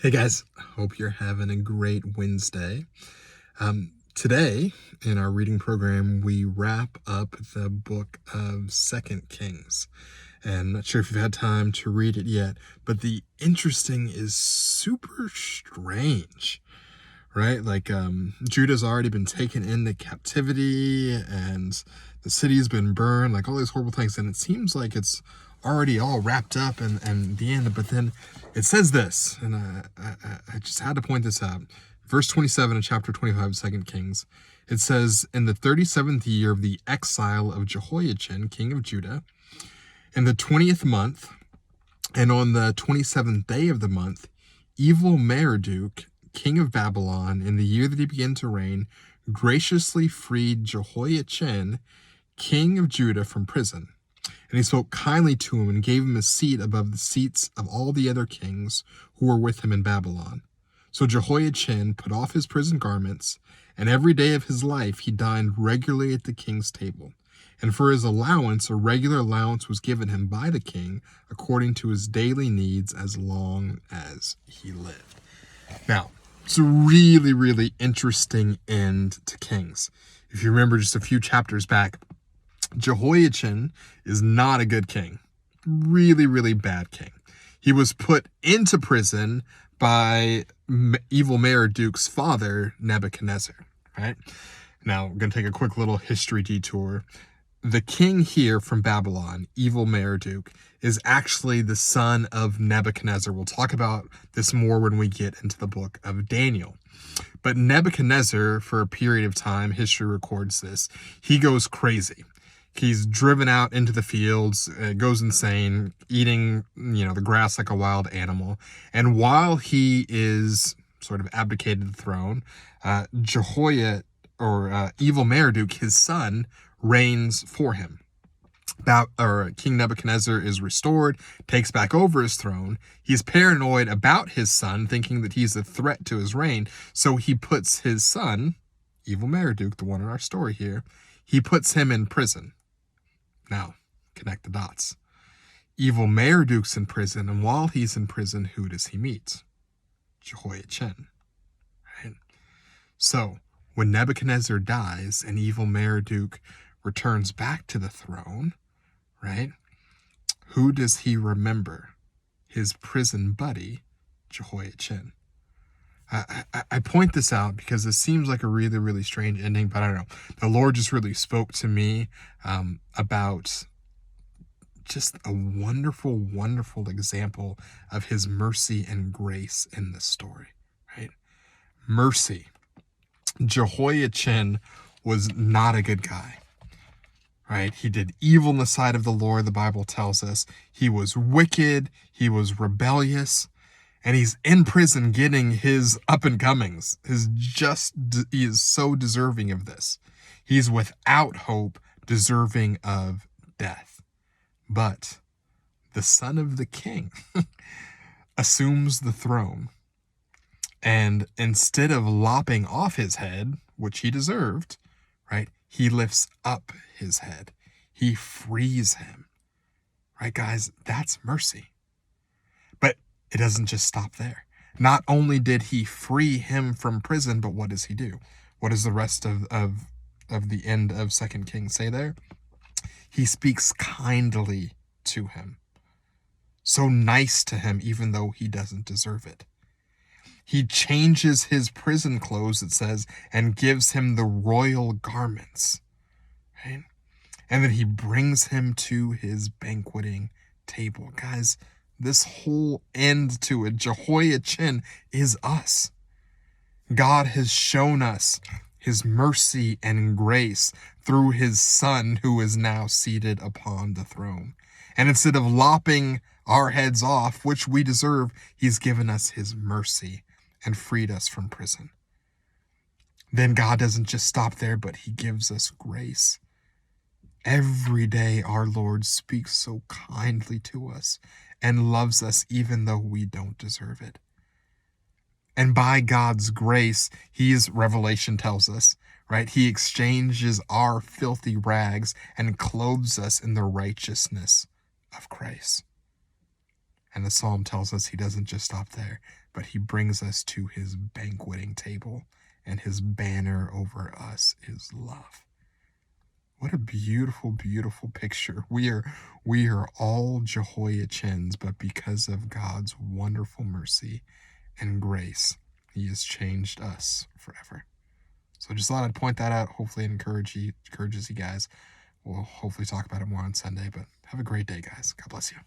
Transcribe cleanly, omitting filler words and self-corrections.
Hey guys, hope you're having a great Wednesday. Today, in our reading program, we wrap up the book of 2 Kings. And I'm not sure if you've had time to read it yet, but the interesting is super strange, right? Judah's already been taken into captivity and the city's been burned, like all these horrible things. And it seems like it's already all wrapped up and the end. But then it says this, and I just had to point this out. Verse 27 of chapter 25 of 2 Kings, it says, in the 37th year of the exile of Jehoiachin, king of Judah, in the 20th month, and on the 27th day of the month, evil Merodach, king of Babylon, in the year that he began to reign, graciously freed Jehoiachin, king of Judah, from prison. And he spoke kindly to him and gave him a seat above the seats of all the other kings who were with him in Babylon. So Jehoiachin put off his prison garments, and every day of his life he dined regularly at the king's table. And for his allowance, a regular allowance was given him by the king according to his daily needs as long as he lived. Now, it's a really, really interesting end to Kings. If you remember just a few chapters back, Jehoiachin is not a good king. Really, really bad king. He was put into prison by evil Merodach's father, Nebuchadnezzar, right? Now, we're going to take a quick little history detour. The king here from Babylon, evil Merodach, is actually the son of Nebuchadnezzar. We'll talk about this more when we get into the book of Daniel. But Nebuchadnezzar, for a period of time, history records this, he goes crazy. He's driven out into the fields, goes insane, eating, the grass like a wild animal. And while he is sort of abdicated the throne, evil Merodach, his son, reigns for him. King Nebuchadnezzar is restored, takes back over his throne. He's paranoid about his son, thinking that he's a threat to his reign. So he puts his son, evil Merodach, the one in our story here, he puts him in prison. Now, connect the dots. Evil Merodach's in prison, and while he's in prison, who does he meet? Jehoiachin, right? So, when Nebuchadnezzar dies and evil Merodach returns back to the throne, right? Who does he remember? His prison buddy, Jehoiachin. I point this out because it seems like a really, really strange ending, but I don't know. The Lord just really spoke to me about just a wonderful, wonderful example of his mercy and grace in this story, right? Mercy. Jehoiachin was not a good guy, right? He did evil in the sight of the Lord, the Bible tells us. He was wicked. He was rebellious. And he's in prison getting his up and comings. He is so deserving of this. He's without hope, deserving of death. But the son of the king assumes the throne. And instead of lopping off his head, which he deserved, right, he lifts up his head. He frees him. Right, guys, that's mercy. But it doesn't just stop there. Not only did he free him from prison, but what does he do? What does the rest of the end of 2 Kings say there? He speaks kindly to him. So nice to him, even though he doesn't deserve it. He changes his prison clothes, it says, and gives him the royal garments. Right? And then he brings him to his banqueting table. Guys, this whole end to it, Jehoiachin, is us. God has shown us his mercy and grace through his son who is now seated upon the throne. And instead of lopping our heads off, which we deserve, he's given us his mercy and freed us from prison. Then God doesn't just stop there, but he gives us grace. Every day our Lord speaks so kindly to us and loves us even though we don't deserve it. And by God's grace, Revelation tells us, right? He exchanges our filthy rags and clothes us in the righteousness of Christ. And the psalm tells us he doesn't just stop there, but he brings us to his banqueting table, and his banner over us is love. What a beautiful, beautiful picture. We are all Jehoiachins, but because of God's wonderful mercy and grace, he has changed us forever. So just thought I'd point that out. Hopefully it encourages you guys. We'll hopefully talk about it more on Sunday, but have a great day, guys. God bless you.